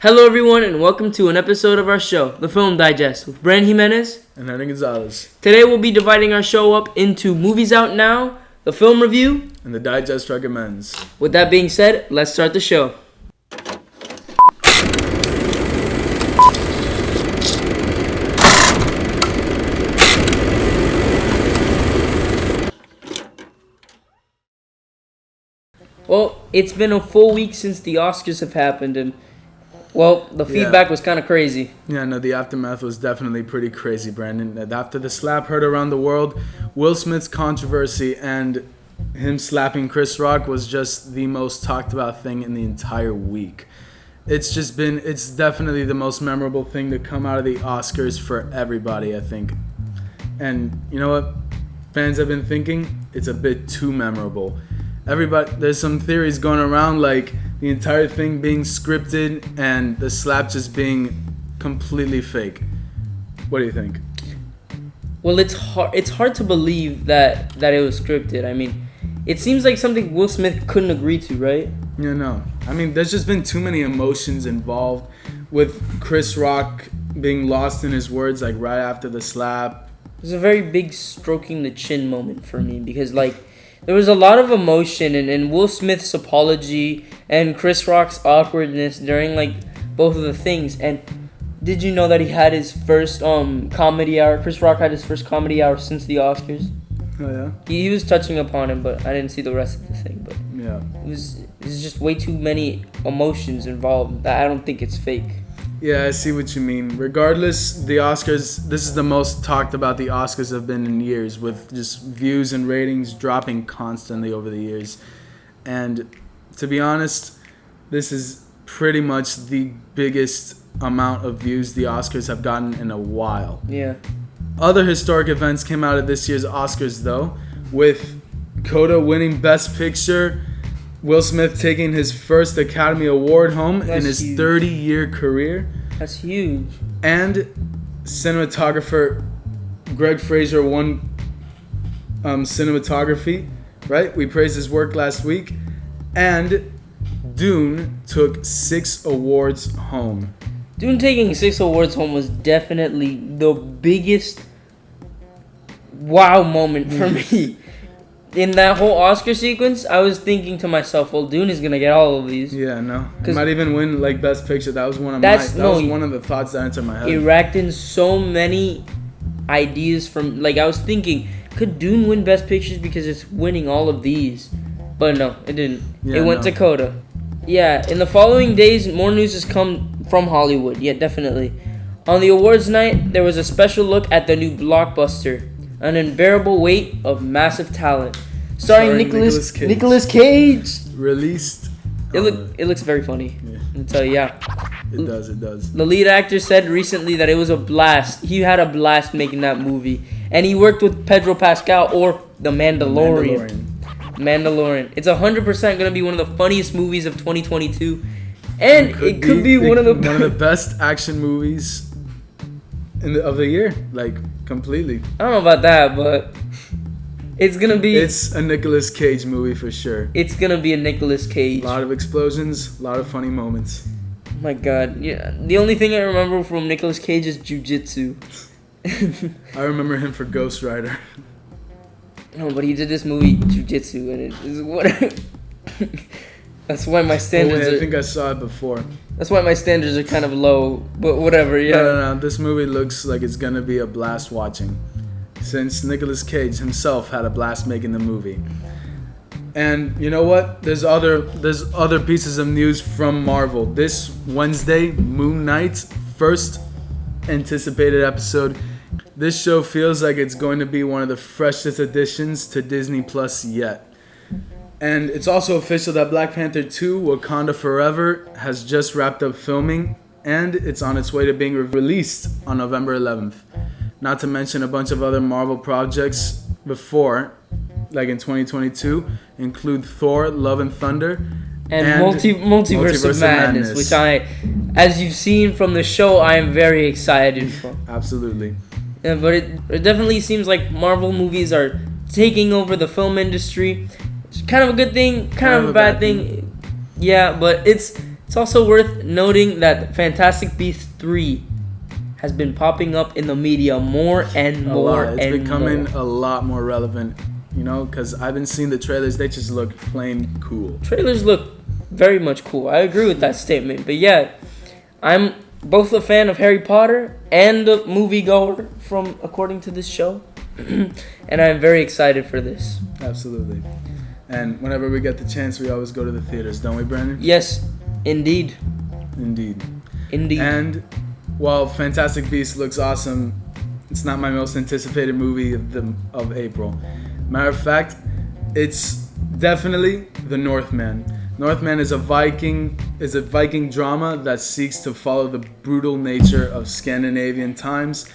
Hello everyone and welcome to an episode of our show, The Film Digest, with Brandon Jimenez and Henry Gonzalez. Today we'll be dividing our show up into movies out now, the film review, and the Digest recommends. With that being said, let's start the show. Well, it's been a full week since the Oscars have happened, and the feedback was kind of crazy. Yeah, no, the aftermath was definitely pretty crazy, Brandon. After the slap heard around the world, Will Smith's controversy and him slapping Chris Rock was just the most talked about thing in the entire week. It's definitely the most memorable thing to come out of the Oscars for everybody, I think. And you know what? Fans have been thinking it's a bit too memorable. There's some theories going around like the entire thing being scripted and the slap just being completely fake. What do you think? Well, it's hard to believe that it was scripted. I mean, it seems like something Will Smith couldn't agree to, right? Yeah, no. I mean, there's just been too many emotions involved with Chris Rock being lost in his words like right after the slap. It was a very big stroking the chin moment for me because there was a lot of emotion in Will Smith's apology and Chris Rock's awkwardness during both of the things. And did you know that he had his first comedy hour? Chris Rock had his first comedy hour since the Oscars. Oh yeah. He was touching upon him, but I didn't see the rest of the thing. But yeah, it was just way too many emotions involved that I don't think it's fake. Yeah, I see what you mean. Regardless, the Oscars, this is the most talked about the Oscars have been in years, with just views and ratings dropping constantly over the years. And to be honest, this is pretty much the biggest amount of views the Oscars have gotten in a while. Yeah. Other historic events came out of this year's Oscars, though, with Coda winning Best Picture, Will Smith taking his first Academy Award home in his 30-year career. That's huge. And cinematographer Greg Fraser won cinematography, right? We praised his work last week. And Dune took 6 awards home. Dune taking 6 awards home was definitely the biggest wow moment for me. In that whole Oscar sequence, I was thinking to myself, well, Dune is going to get all of these. Yeah, no. It might even win Best Picture. That was one of the thoughts that entered my head. It racked in so many ideas from, I was thinking, could Dune win Best Pictures because it's winning all of these? But no, it didn't. Yeah, it went to Coda. Yeah, in the following days, more news has come from Hollywood. Yeah, definitely. On the awards night, there was a special look at the new blockbuster, An Unbearable Weight of Massive Talent, starring Nicolas Cage. Released. It looks very funny. Yeah. I'll tell you, yeah. It does. The lead actor said recently that it was a blast. He had a blast making that movie. And he worked with Pedro Pascal or The Mandalorian. It's 100% going to be one of the funniest movies of 2022. And it could be one of the best action movies of the year. Completely. I don't know about that, but it's going to be... It's a Nicolas Cage movie for sure. It's going to be a Nicolas Cage. A lot of explosions, a lot of funny moments. Oh my God. Yeah. The only thing I remember from Nicolas Cage is Jiu-Jitsu. I remember him for Ghost Rider. No, but he did this movie, Jiu-Jitsu, and it is what... That's why my standards I think I saw it before. That's why my standards are kind of low, but whatever, yeah. No. This movie looks like it's going to be a blast watching, since Nicolas Cage himself had a blast making the movie. And you know what? There's other pieces of news from Marvel. This Wednesday, Moon Knight's first anticipated episode. This show feels like it's going to be one of the freshest additions to Disney Plus yet. And it's also official that Black Panther 2, Wakanda Forever, has just wrapped up filming, and it's on its way to being released on November 11th. Not to mention a bunch of other Marvel projects before, in 2022, include Thor, Love and Thunder, and Multiverse of Madness, which as you've seen from the show, I am very excited for. Absolutely. Yeah, but it definitely seems like Marvel movies are taking over the film industry. It's kind of a good thing, kind of a bad thing. Yeah, but it's It's also worth noting that Fantastic Beasts 3 has been popping up in the media more and more It's and becoming more. a lot more relevant, because I've been seeing the trailers. They just look plain cool. Trailers look very much cool. I agree with that statement. But yeah, I'm both a fan of Harry Potter and a moviegoer according to this show. And I'm very excited for this. Absolutely. And whenever we get the chance, we always go to the theaters, don't we, Brandon? Yes, indeed. Indeed. Indeed. And while Fantastic Beasts looks awesome, it's not my most anticipated movie of April. Matter of fact, it's definitely The Northman. Northman is a Viking drama that seeks to follow the brutal nature of Scandinavian times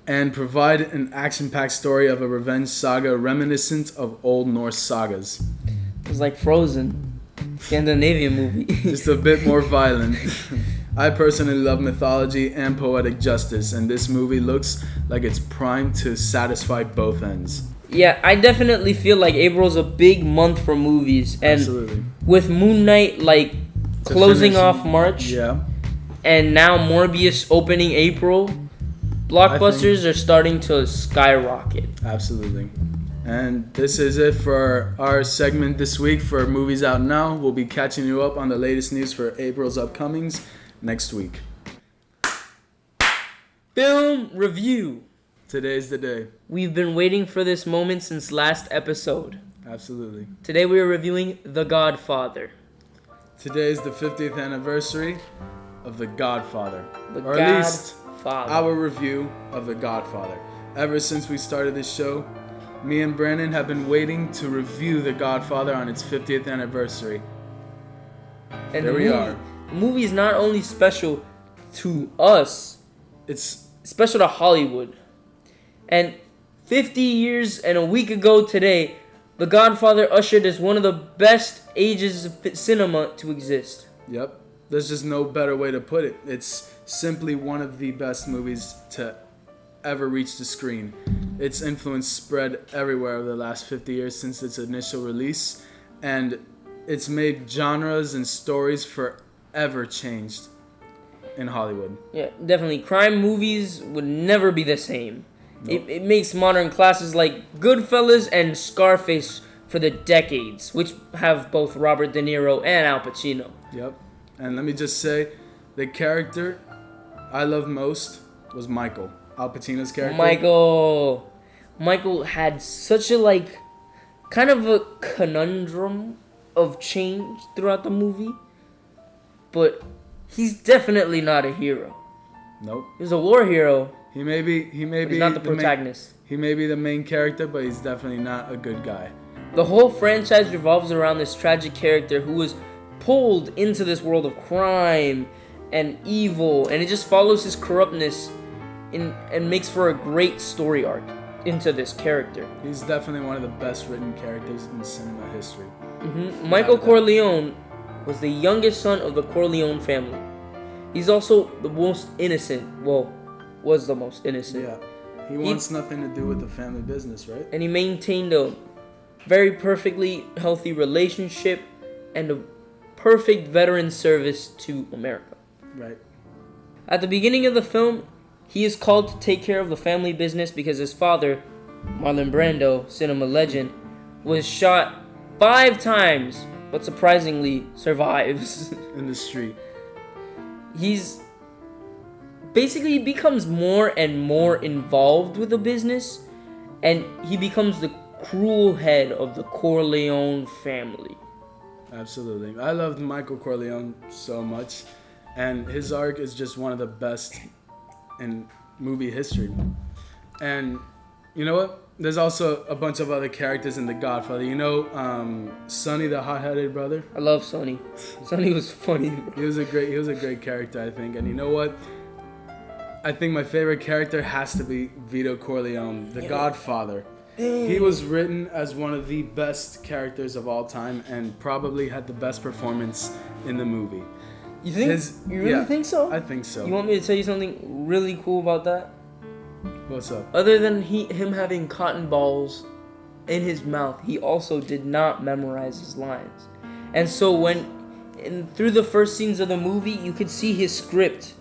and provide an action-packed story of a revenge saga reminiscent of Old Norse sagas. It's like Frozen, Scandinavian movie. Just a bit more violent. I personally love mythology and poetic justice, and this movie looks like it's primed to satisfy both ends. Yeah, I definitely feel like April's a big month for movies, and Absolutely. with Moon Knight closing off March, Yeah. and now Morbius opening April, blockbusters are starting to skyrocket. Absolutely. And this is it for our segment this week for Movies Out Now. We'll be catching you up on the latest news for April's upcomings next week. Film review. Today's the day. We've been waiting for this moment since last episode. Absolutely. Today we are reviewing The Godfather. Today is the 50th anniversary of The Godfather. The Or at least Godfather. our review of The Godfather. Ever since we started this show, me and Brandon have been waiting to review The Godfather on its 50th anniversary. And There we are. The movie is not only special to us, It's special to Hollywood. And 50 years and a week ago today, The Godfather ushered as one of the best ages of cinema to exist. Yep. There's just no better way to put it. It's simply one of the best movies to ever reach the screen. Its influence spread everywhere over the last 50 years since its initial release, and it's made genres and stories forever changed in Hollywood. Yeah, definitely. Crime movies would never be the same. It makes modern classics like Goodfellas and Scarface for the decades, which have both Robert De Niro and Al Pacino. Yep. And let me just say, the character I love most was Michael. Al Pacino's character. Michael had such a kind of a conundrum of change throughout the movie, but he's definitely not a hero. Nope. He's a war hero. He may be He's not the protagonist. He may be the main character, but he's definitely not a good guy. The whole franchise revolves around this tragic character who was pulled into this world of crime and evil, and it just follows his corruptness and makes for a great story arc into this character. He's definitely one of the best written characters in cinema history. Michael Corleone was the youngest son of the Corleone family. He's also the most innocent. Well, was the most innocent. Yeah. He wants nothing to do with the family business, right? And he maintained a very perfectly healthy relationship and a perfect veteran service to America. Right. At the beginning of the film, he is called to take care of the family business because his father, Marlon Brando, cinema legend, was shot 5 times, but surprisingly survives. In the street. He becomes more and more involved with the business, and he becomes the cruel head of the Corleone family. Absolutely. I loved Michael Corleone so much, and his arc is just one of the best in movie history. And you know what? There's also a bunch of other characters in The Godfather. You know, Sonny, the hot-headed brother. I love Sonny. Sonny was funny. He was a great character, I think. And you know what? I think my favorite character has to be Vito Corleone, the Godfather. He was written as one of the best characters of all time and probably had the best performance in the movie. You think? You really think so? I think so. You want me to tell you something really cool about that? What's up? Other than him having cotton balls in his mouth, he also did not memorize his lines. And so when and through the first scenes of the movie, you could see his script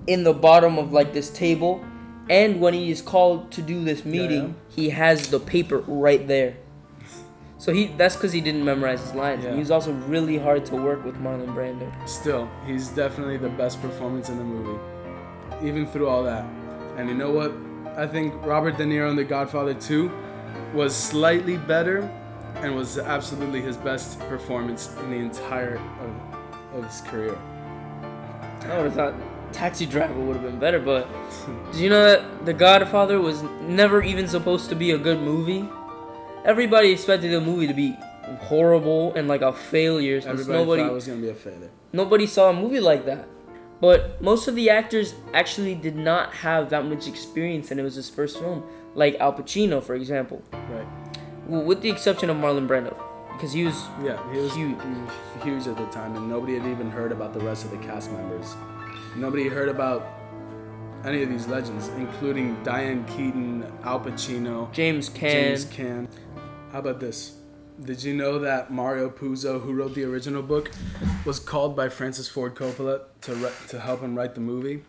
in the bottom of like this table, and when he is called to do this meeting, he has the paper right there. So that's because he didn't memorize his lines. Yeah. He was also really hard to work with Marlon Brando. Still, he's definitely the best performance in the movie, even through all that. And you know what? I think Robert De Niro in The Godfather 2 was slightly better and was absolutely his best performance in the entire of his career. I would have thought Taxi Driver would have been better, but did you know that The Godfather was never even supposed to be a good movie? Everybody expected the movie to be horrible and like a failure. Everybody thought it was going to be a failure. Nobody saw a movie like that. But most of the actors actually did not have that much experience, and it was his first film. Like Al Pacino, for example. Right. Well, with the exception of Marlon Brando. Because he was huge. Huge at the time, and nobody had even heard about the rest of the cast members. Nobody heard about any of these legends, including Diane Keaton, Al Pacino, James Caan. How about this? Did you know that Mario Puzo, who wrote the original book, was called by Francis Ford Coppola to help him write the movie?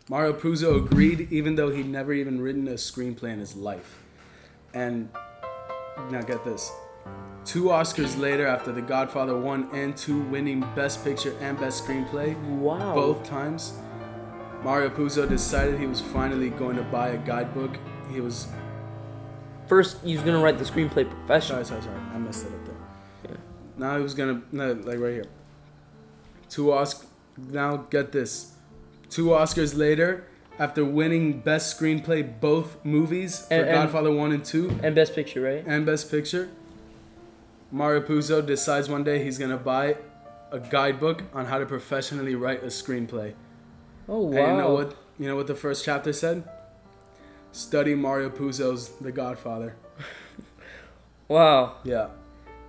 Mario Puzo agreed, even though he'd never even written a screenplay in his life. And now get this. 2 Oscars later, after The Godfather 1 and 2 winning Best Picture and Best Screenplay, wow, both times, Mario Puzo decided he was finally going to buy a guidebook. He was going to write the screenplay professionally. Sorry. I messed it up there. Yeah. Now he was going to, like right here. 2 Oscars, now get this. 2 Oscars later, after winning Best Screenplay both movies for Godfather 1 and 2. And Best Picture, right? And Best Picture. Mario Puzo decides one day he's going to buy a guidebook on how to professionally write a screenplay. Oh, wow. And you know what the first chapter said? Study Mario Puzo's The Godfather. Wow. Yeah.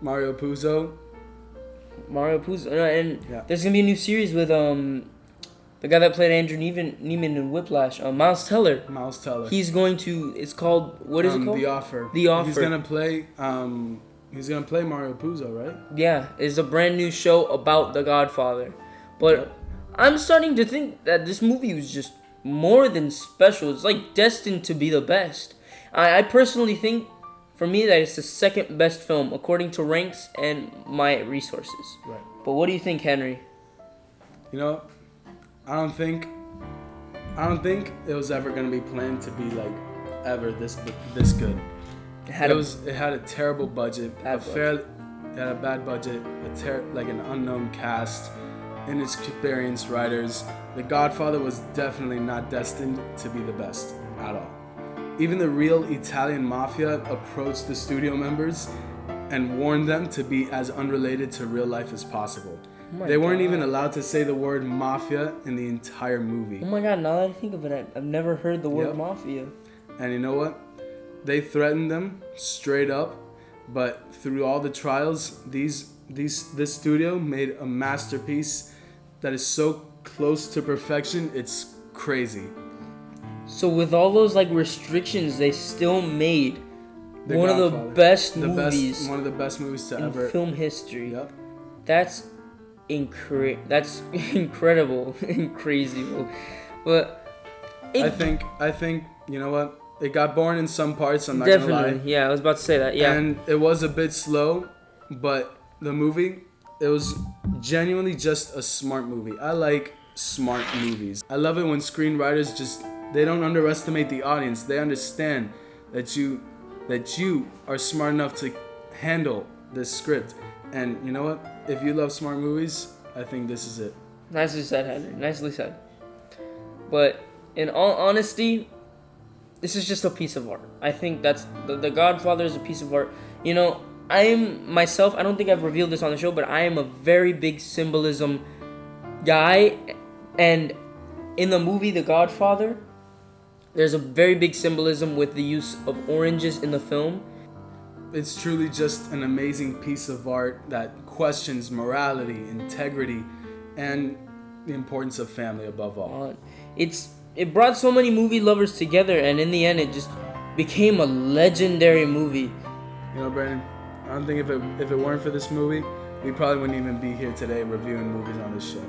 Mario Puzo. And there's going to be a new series with the guy that played Andrew Neiman in Whiplash, Miles Teller. He's going to, it's called, what is it called? The Offer. The Offer. He's going to play Mario Puzo, right? Yeah, it's a brand new show about The Godfather. But I'm starting to think that this movie was just more than special. It's like destined to be the best. I personally think, for me, that it's the second best film according to ranks and my resources. Right. But what do you think, Henry? You know, I don't think it was ever going to be planned to be like ever this good. It had a terrible budget. It had a bad budget. Like an unknown cast, inexperienced writers. The Godfather was definitely not destined to be the best at all. Even the real Italian mafia approached the studio members and warned them to be as unrelated to real life as possible. They weren't even allowed to say the word mafia in the entire movie. Oh my god, now that I think of it, I've never heard the word mafia. And you know what? They threatened them straight up, but through all the trials, this studio made a masterpiece that is so close to perfection, it's crazy. So with all those like restrictions, they still made one of the best movies. One of the best movies to in ever film history. Yep. That's incredible and crazy. But I think you know what? It got boring in some parts. I'm not definitely gonna lie. Yeah, I was about to say that. Yeah, and it was a bit slow, but the movie, it was genuinely just a smart movie. I like smart movies. I love it when screenwriters they don't underestimate the audience. They understand that you are smart enough to handle this script. And you know what? If you love smart movies, I think this is it. Nicely said, Henry. Nicely said. But in all honesty, this is just a piece of art. I think that's the Godfather is a piece of art. You know, I am myself, I don't think I've revealed this on the show, but I am a very big symbolism guy. And in the movie The Godfather, there's a very big symbolism with the use of oranges in the film. It's truly just an amazing piece of art that questions morality, integrity, and the importance of family above all. It brought so many movie lovers together, and in the end, it just became a legendary movie. You know, Brandon, I don't think if it weren't for this movie, we probably wouldn't even be here today reviewing movies on this show.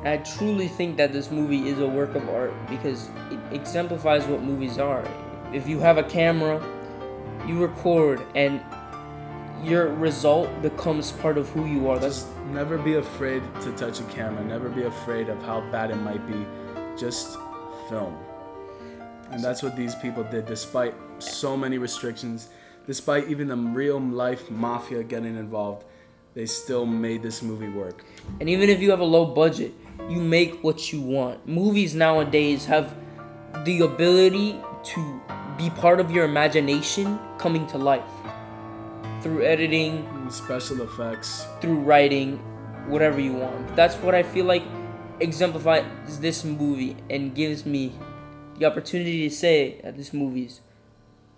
I truly think that this movie is a work of art because it exemplifies what movies are. If you have a camera, you record, and your result becomes part of who you are. Just never be afraid to touch a camera. Never be afraid of how bad it might be. Just film. And that's what these people did, despite so many restrictions, despite even the real life mafia getting involved. They still made this movie work. And even if you have a low budget, you make what you want. Movies nowadays have the ability to be part of your imagination coming to life. Through editing, special effects, through writing, whatever you want. That's what I feel like exemplifies this movie and gives me the opportunity to say that this movie's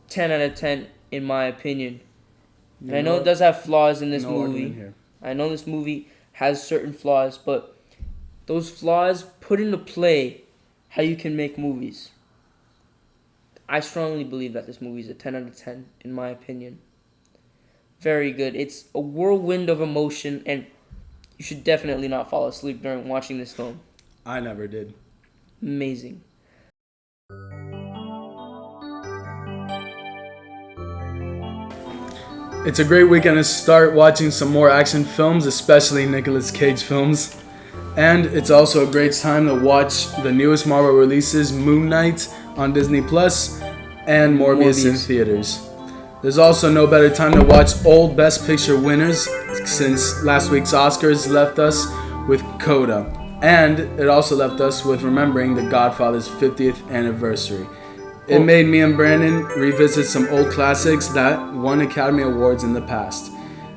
10 out of 10 in my opinion. And I know it does have flaws in this movie. I know this movie has certain flaws, but those flaws put into play how you can make movies. I strongly believe that this movie is a 10 out of 10 in my opinion. Very good. It's a whirlwind of emotion, and you should definitely not fall asleep during watching this film. I never did. Amazing. It's a great weekend to start watching some more action films, especially Nicolas Cage films. And it's also a great time to watch the newest Marvel releases, Moon Knight on Disney Plus and Morbius in theaters. There's also no better time to watch old Best Picture winners since last week's Oscars left us with Coda. And it also left us with remembering the Godfather's 50th anniversary. It made me and Brandon revisit some old classics that won Academy Awards in the past.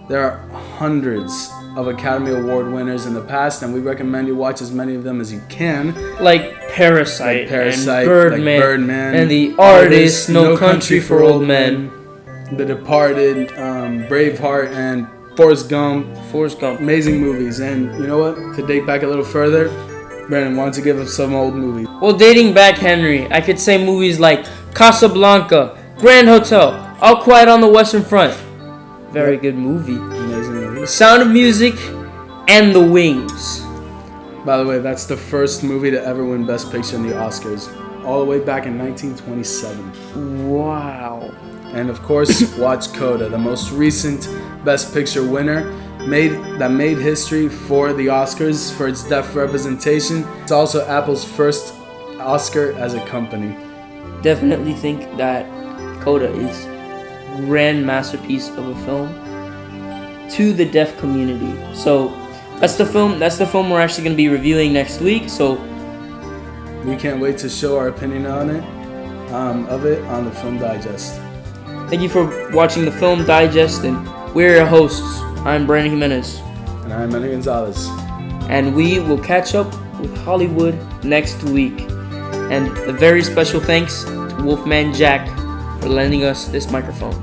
There are hundreds of Academy Award winners in the past, and we recommend you watch as many of them as you can. Like Parasite, and Birdman, and The Artist, No Country for Old Men, The Departed, Braveheart, and Forrest Gump. Amazing movies. And you know what? To date back a little further, Brandon, why don't you give us some old movies? Well, dating back, Henry, I could say movies like Casablanca, Grand Hotel, All Quiet on the Western Front. Very good movie. Amazing movie. Sound of Music, and The Wings. By the way, that's the first movie to ever win Best Picture in the Oscars, all the way back in 1927. Wow. And of course, watch Coda, the most recent Best Picture winner that made history for the Oscars for its deaf representation. It's also Apple's first Oscar as a company. Definitely think that Coda is a grand masterpiece of a film to the deaf community. So that's the film we're actually going to be reviewing next week. So we can't wait to show our opinion on it, of it on the Film Digest. Thank you for watching the Film Digest, and we're your hosts. I'm Brandon Jimenez. And I'm Manny Gonzalez. And we will catch up with Hollywood next week. And a very special thanks to Wolfman Jack for lending us this microphone.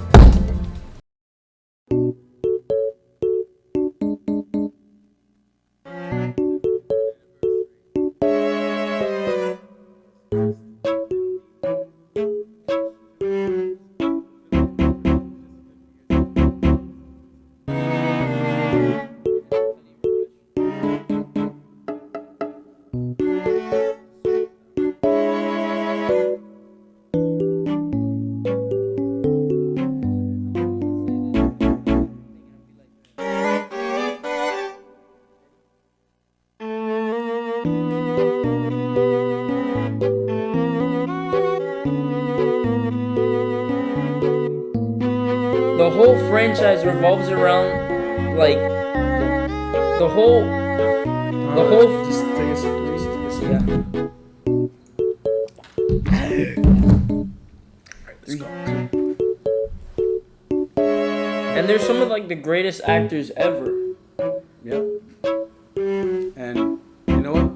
The whole franchise revolves around, like, the whole. Just take a sip, Let's go. And they're some of, like, the greatest actors ever. Yep. And you know what?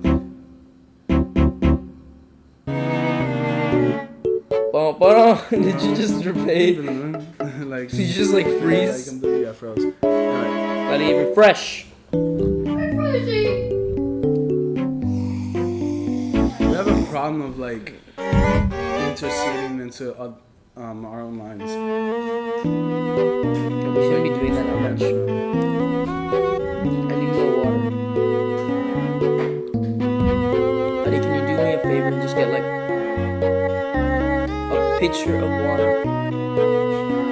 Did you just repeat? Like, Did you just, like, freeze? Yeah, froze. Alright. Let it refresh. We have a problem of, like, interceding into our own lines. We shouldn't be doing that that much. me a favor and just get like a pitcher of water.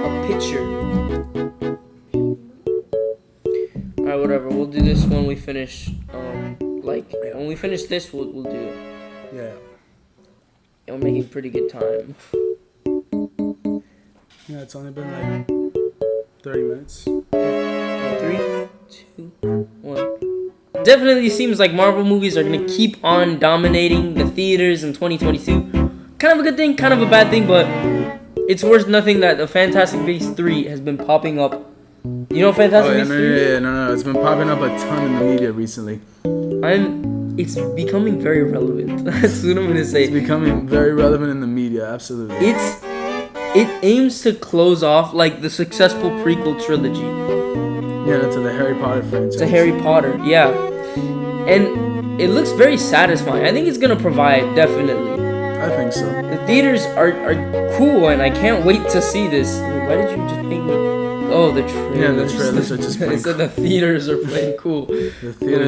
A pitcher. Alright, whatever. We'll do this when we finish. When we finish this, we'll do it. Yeah. And we're making pretty good time. Yeah, it's only been like 30 minutes. 3, 2, 1. Definitely seems like Marvel movies are gonna keep on dominating the theaters in 2022. Kind of a good thing, kind of a bad thing, but it's worth nothing that the Fantastic Beasts 3 has been popping up. You know Fantastic Beasts 3? No. It's been popping up a ton in the media recently. It's becoming very relevant. That's what I'm gonna say. It's becoming very relevant in the media, absolutely. It aims to close off like the successful prequel trilogy. Yeah, to the Harry Potter franchise. To Harry Potter, yeah. And it looks very satisfying. I think it's gonna provide, definitely. I think so. The theaters are cool, and I can't wait to see this. Wait, why did you just make me? Oh, the trailers. Yeah, the trailers are just playing It said the theaters are playing cool. The theaters.